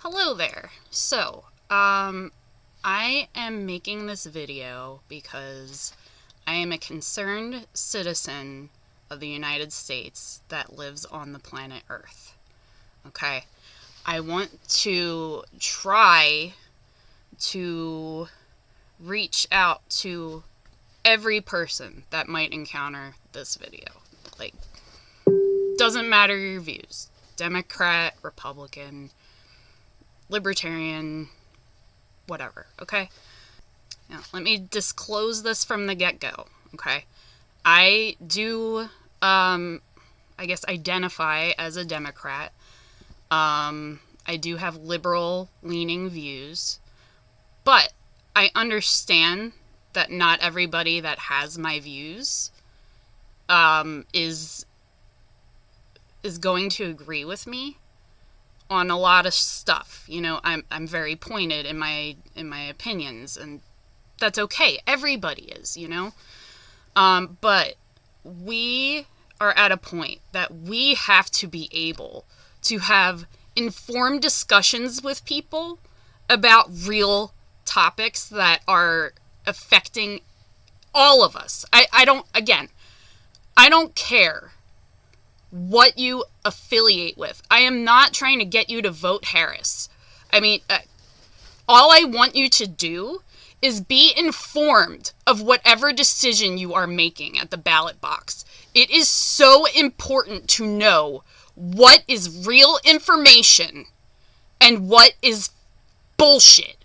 Hello there. I am making this video because I am a concerned citizen of the United States that lives on the planet Earth. Okay? I want to try to reach out to every person that might encounter this video. Doesn't matter your views. Democrat, Republican, Libertarian, whatever, okay? Now, let me disclose this from the get-go, okay? I do, identify as a Democrat. I do have liberal-leaning views, but I understand that not everybody that has my views is going to agree with me on a lot of stuff. You know, I'm very pointed in my opinions, and that's okay. Everybody is, you know. But we are at a point that we have to be able to have informed discussions with people about real topics that are affecting all of us. I don't care what you affiliate with. I am not trying to get you to vote Harris. I mean, all I want you to do is be informed of whatever decision you are making at the ballot box. It is so important to know what is real information and what is bullshit.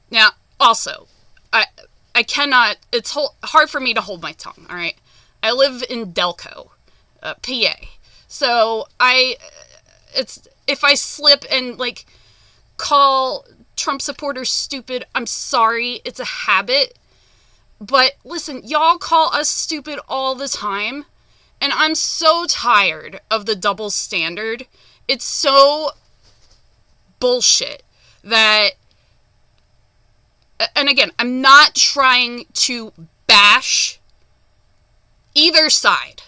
Now, also, I cannot, it's hard for me to hold my tongue, all right? I live in Delco, PA. So if I slip and call Trump supporters stupid, I'm sorry. It's a habit. But listen, y'all call us stupid all the time. And I'm so tired of the double standard. It's so bullshit that, and again, I'm not trying to bash either side.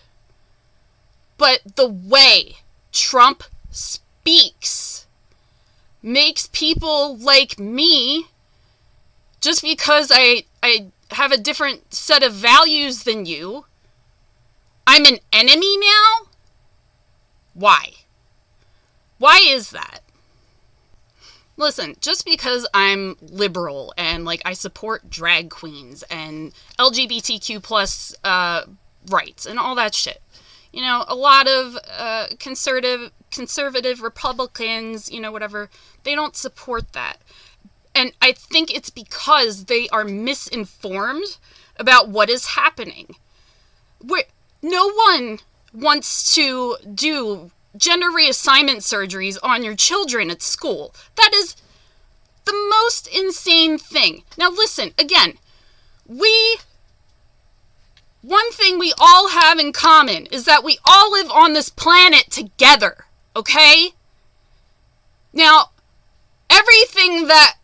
But the way Trump speaks makes people like me, just because I have a different set of values than you, I'm an enemy now? Why? Why is that? Listen, just because I'm liberal and I support drag queens and LGBTQ plus rights and all that shit. You know, a lot of conservative Republicans, whatever, they don't support that. And I think it's because they are misinformed about what is happening. No one wants to do gender reassignment surgeries on your children at school. That is the most insane thing. Now listen, again, one thing we all have in common is that we all live on this planet together, okay? Now, everything that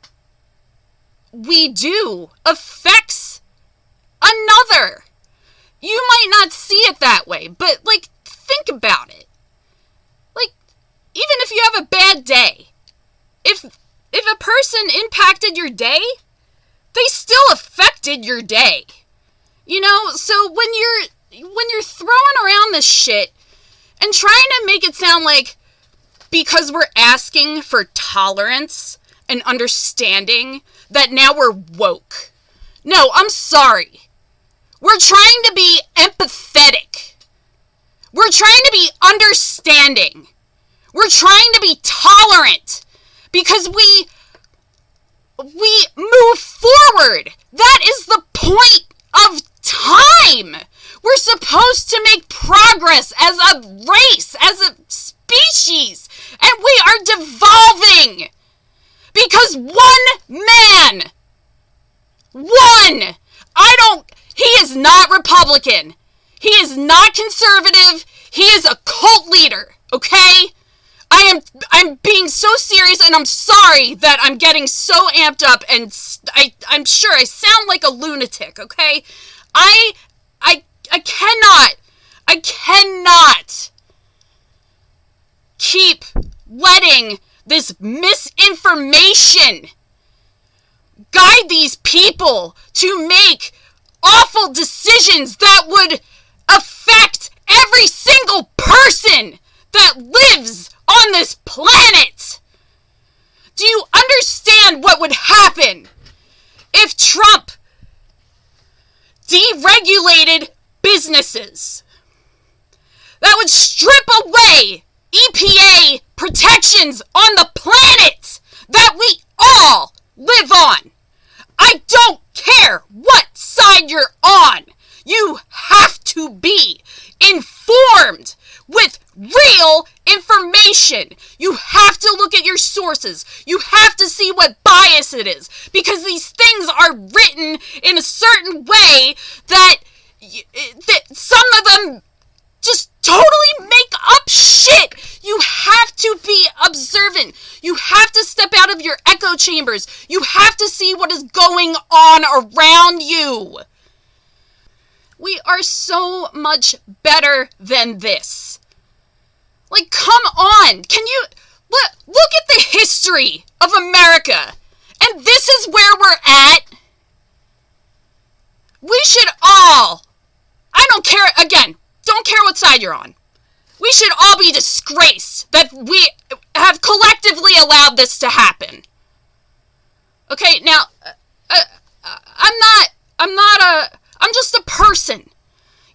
we do affects another. You might not see it that way, but, think about it. Even if you have a bad day, if a person impacted your day, they still affected your day. You know, so when you're throwing around this shit and trying to make it sound like because we're asking for tolerance and understanding that now we're woke. No, I'm sorry. We're trying to be empathetic. We're trying to be understanding. We're trying to be tolerant because we move forward. That is the point of time. We're supposed to make progress as a race, as a species, and we are devolving because he is not Republican. He is not conservative. He is a cult leader, okay? I'm being so serious, and I'm sorry that I'm getting so amped up, and I'm sure I sound like a lunatic, okay? I cannot keep letting this misinformation guide these people to make awful decisions that would affect every single person that lives on this planet. Do you understand what would happen if Trump deregulated businesses? That would strip away EPA protections on the planet that we all live on. I don't care what side you're on. You have to be informed with real information. You have to look at your sources. You have to see what bias it is, because these things are written in a certain way that some of them just totally make up shit. You have to be observant. You have to step out of your echo chambers. You have to see what is going on around you. We are so much better than this. Like, come on. Can you look at the history of America? And this is where we're at. We should all, I don't care, again, don't care what side you're on. We should all be disgraced that we have collectively allowed this to happen. Okay, now, I'm just a person.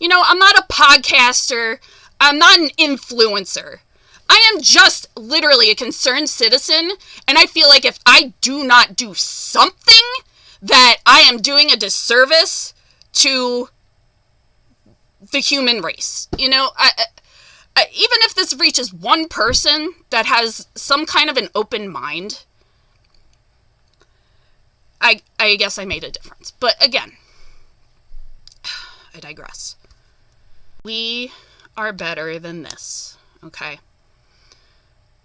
You know, I'm not a podcaster. I'm not an influencer. I am just literally a concerned citizen, and I feel like if I do not do something, that I am doing a disservice to the human race. You know, even if this reaches one person that has some kind of an open mind, I guess I made a difference. But again, I digress. We are better than this, okay?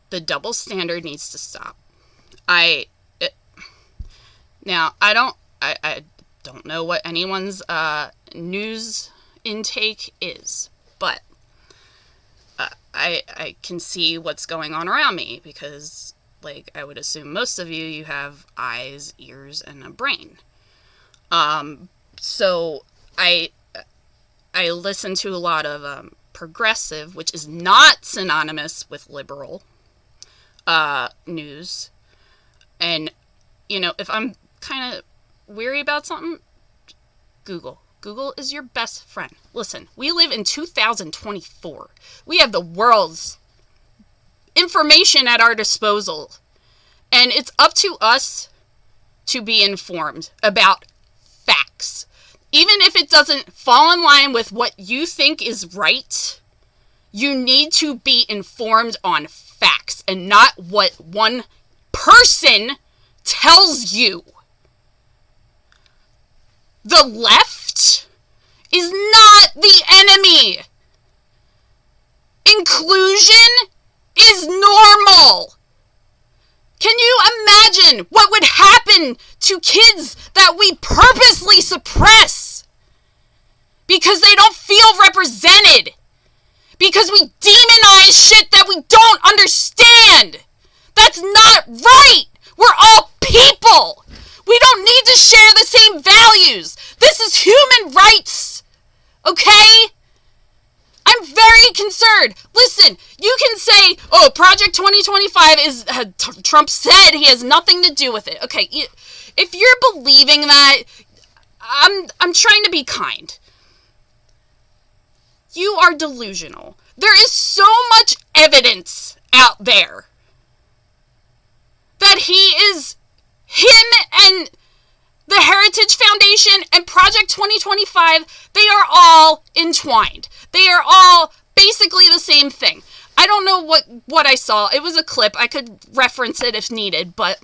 The double standard needs to stop. I don't know what anyone's news intake is, but I can see what's going on around me, because, like, I would assume most of you have eyes, ears, and a brain. So I listen to a lot of progressive, which is not synonymous with liberal news. And, you know, if I'm kind of weary about something, Google. Google is your best friend. Listen, we live in 2024. We have the world's information at our disposal. And it's up to us to be informed about facts. Even if it doesn't fall in line with what you think is right, you need to be informed on facts and not what one person tells you. The left is not the enemy. Inclusion is normal. Can you imagine what would happen to kids that we purposely suppress because they don't feel represented? Because we demonize shit that we don't understand. That's not right. We're all people. We don't need to share the same values. This is human rights. Okay? I'm very concerned. Listen, you can say, oh, Project 2025 is, Trump said he has nothing to do with it. Okay, if you're believing that, I'm trying to be kind. You are delusional. There is so much evidence out there that him and the Heritage Foundation and Project 2025, they are all entwined. They are all basically the same thing. I don't know what I saw. It was a clip. I could reference it if needed, but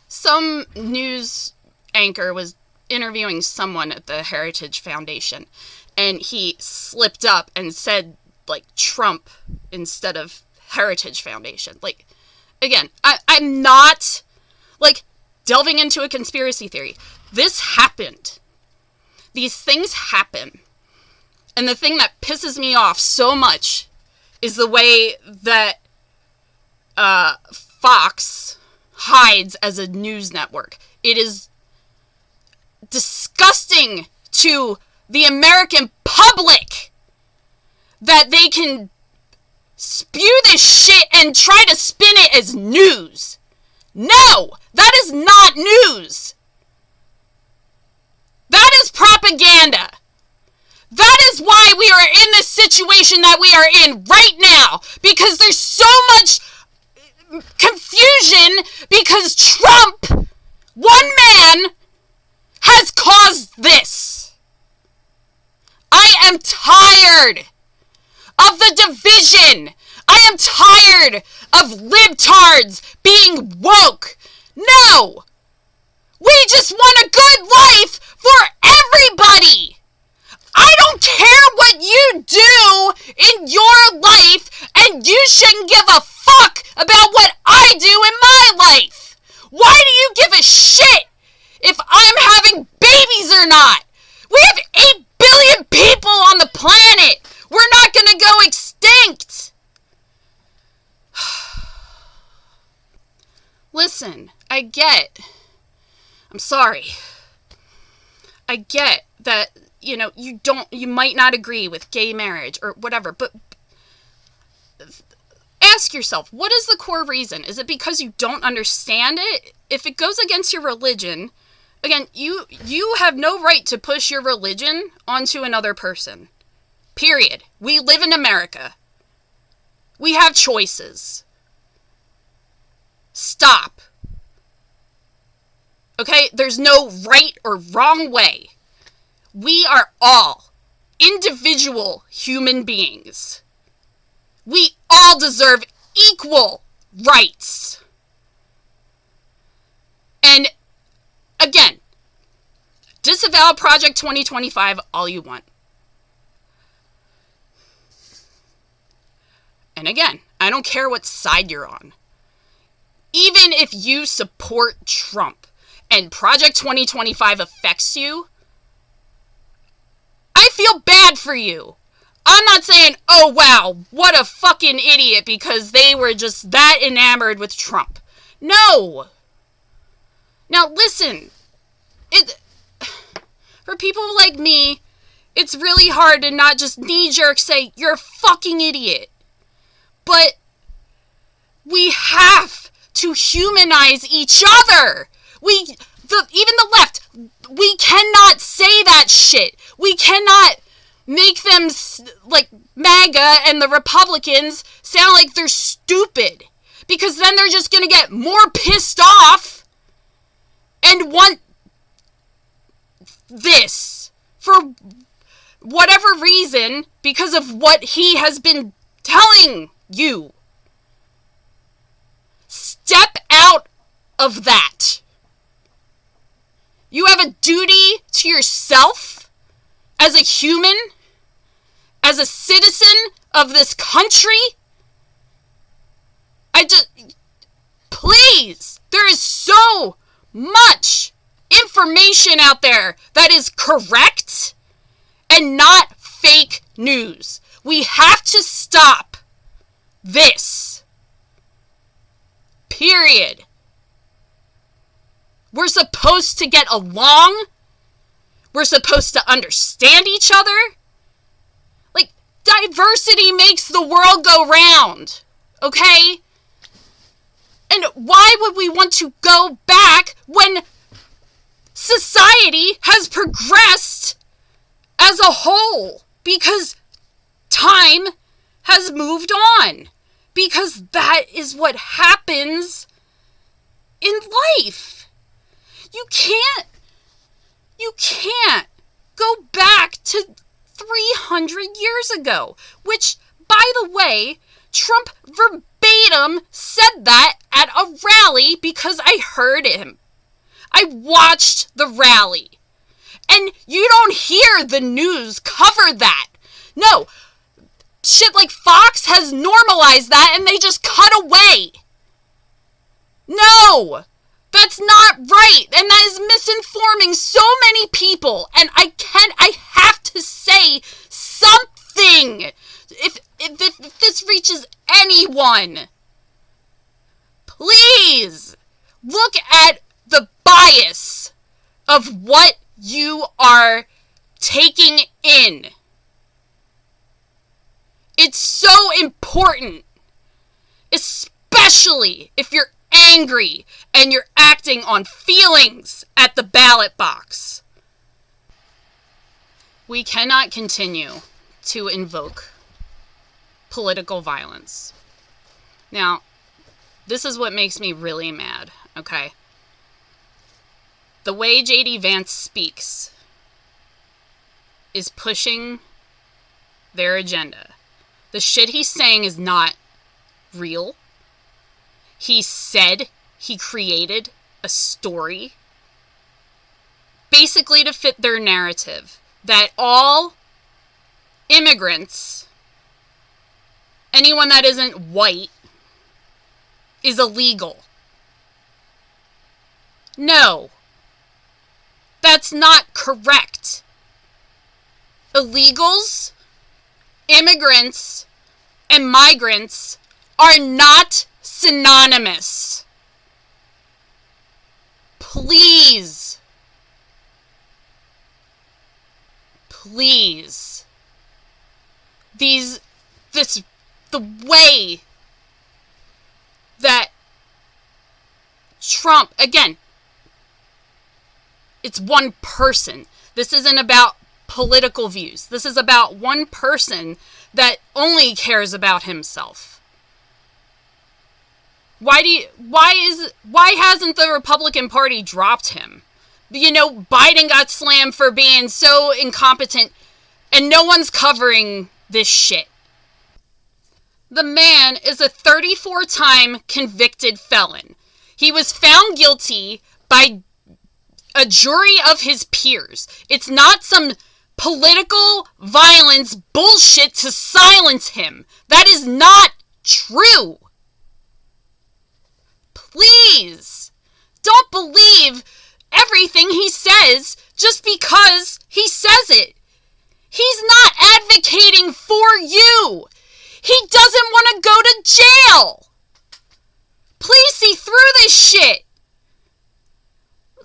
some news anchor was interviewing someone at the Heritage Foundation, and he slipped up and said, like, Trump instead of Heritage Foundation. Like, again, I'm not, like, delving into a conspiracy theory. This happened. These things happen. And the thing that pisses me off so much is the way that Fox hides as a news network. It is disgusting to the American public that they can spew this shit and try to spin it as news. No, that is not news. That is propaganda. That is why we are in this situation that we are in right now. Because there's so much confusion because Trump, one man, has caused this. I am tired of the division. I am tired of libtards being woke. No! We just want a good life for everybody. I don't care what you do in your life, and you shouldn't give a fuck about what I do in my life. Why do you give a shit if I'm having babies or not? We have 8 billion people on the planet. We're not gonna go extinct. Listen, I'm sorry. I get that, you might not agree with gay marriage or whatever, but ask yourself, what is the core reason? Is it because you don't understand it? If it goes against your religion, again, you have no right to push your religion onto another person. Period. We live in America. We have choices. Stop. Okay? There's no right or wrong way. We are all individual human beings. We all deserve equal rights. And again, disavow Project 2025 all you want. And again, I don't care what side you're on. Even if you support Trump and Project 2025 affects you, I feel bad for you. I'm not saying, oh wow, what a fucking idiot because they were just that enamored with Trump. No. Now listen, for people like me, it's really hard to not just knee-jerk say, you're a fucking idiot. But we have to humanize each other. Even the left, we cannot say that shit. We cannot make them, like MAGA and the Republicans, sound like they're stupid. Because then they're just gonna get more pissed off and want this for whatever reason because of what he has been telling you. Step out of that. You have a duty to yourself as a human, as a citizen of this country. Please, there is so much information out there that is correct and not fake news. We have to stop this. Period. We're supposed to get along. We're supposed to understand each other. Like, diversity makes the world go round. Okay? And why would we want to go back when society has progressed as a whole? Because time has moved on. Because that is what happens in life. You can't go back to 300 years ago. Which, by the way, Trump verbatim said that at a rally because I heard him. I watched the rally. And you don't hear the news cover that. No. Shit like Fox has normalized that and they just cut away. No. That's not right. And that is misinforming so many people. And I have to say something. If this reaches anyone. Please look at the bias of what you are taking in. It's so important, especially if you're angry and you're acting on feelings at the ballot box. We cannot continue to invoke political violence. Now, this is what makes me really mad, okay? The way J.D. Vance speaks is pushing their agenda. The shit he's saying is not real. He said he created a story basically to fit their narrative that all immigrants, anyone that isn't white, is illegal. No. That's not correct. Illegals, immigrants, and migrants are not synonymous. Please. Please. The way that Trump, again, it's one person. This isn't about political views. This is about one person that only cares about himself. Why hasn't the Republican Party dropped him? You know, Biden got slammed for being so incompetent, and no one's covering this shit. The man is a 34-time convicted felon. He was found guilty by a jury of his peers. It's not some political violence bullshit to silence him. That is not true. Please, don't believe everything he says just because he says it. He's not advocating for you. He doesn't want to go to jail. Please see through this shit.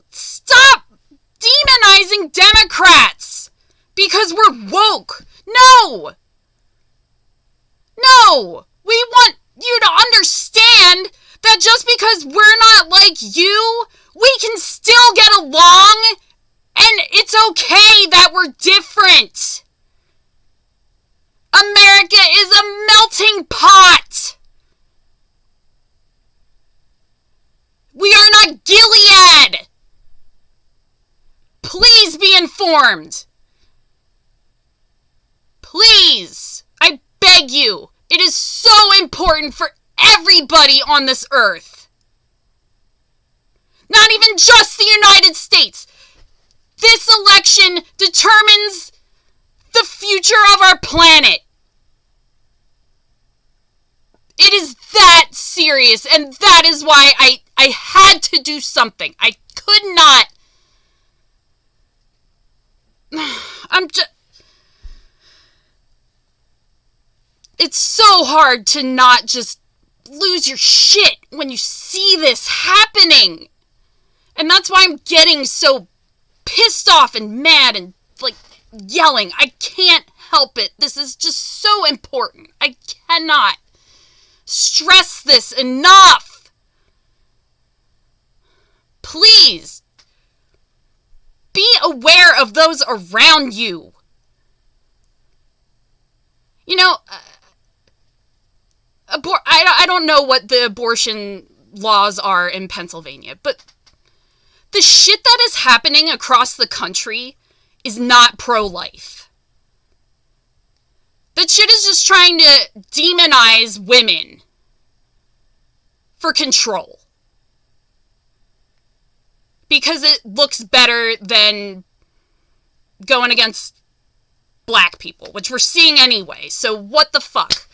Stop demonizing Democrats because we're woke. No. No. We want you to understand that just because we're not like you, we can still get along, and it's okay that we're different. America is a melting pot. We are not Gilead. Please be informed. Please. I beg you. It is so important for everybody on this earth. Not even just the United States. This election determines the future of our planet. It is that serious, and that is why I had to do something. I could not. It's so hard to not just lose your shit when you see this happening. And that's why I'm getting so pissed off and mad and, yelling. I can't help it. This is just so important. I cannot stress this enough. Please, be aware of those around you. You know, I don't know what the abortion laws are in Pennsylvania, but the shit that is happening across the country is not pro-life. That shit is just trying to demonize women for control. Because it looks better than going against black people, which we're seeing anyway. So what the fuck?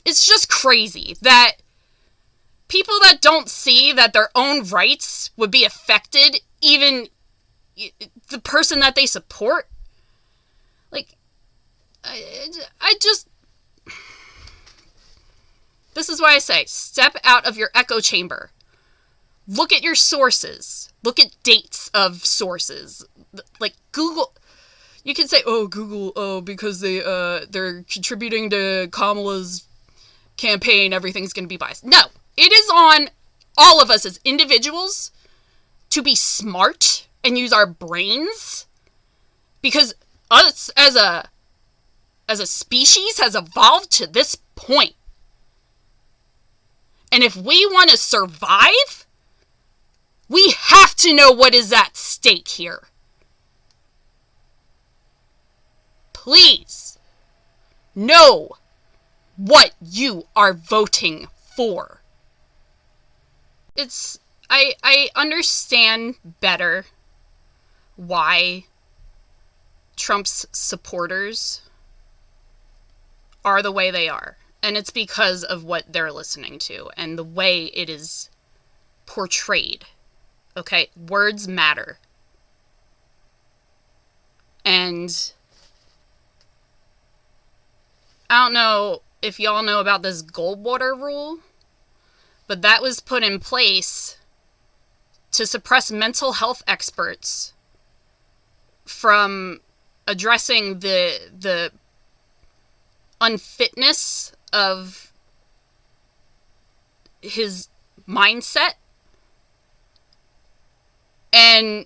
It's just crazy that people that don't see that their own rights would be affected, even the person that they support, this this is why I say, step out of your echo chamber. Look at your sources. Look at dates of sources. Like Google, you can say, oh, Google, oh, because they're contributing to Kamala's campaign, everything's going to be biased. No, it is on all of us as individuals to be smart and use our brains, because us as a species has evolved to this point. And if we want to survive, we have to know what is at stake here. Please know what you are voting for. I understand better why Trump's supporters are the way they are. And it's because of what they're listening to and the way it is portrayed. Okay? Words matter. And I don't know if y'all know about this Goldwater rule, but that was put in place to suppress mental health experts from addressing the unfitness of his mindset. And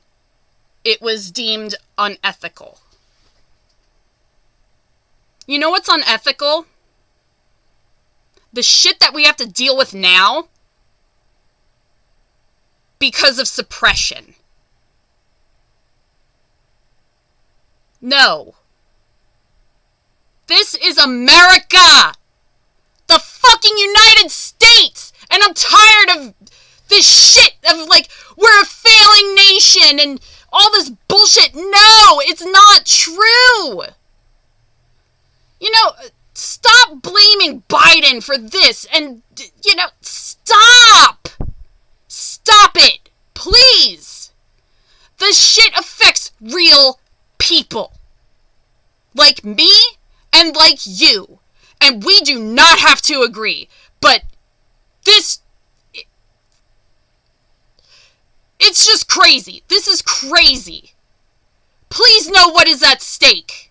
it was deemed unethical. You know what's unethical? The shit that we have to deal with now because of suppression. No. This is America! The fucking United States! And I'm tired of this shit of, like, we're a failing nation and all this bullshit. No, it's not true! You know, stop blaming Biden for this and, you know, stop! Stop it! Please! This shit affects real people. Like me and like you. And we do not have to agree. But this... It's just crazy. This is crazy. Please know what is at stake.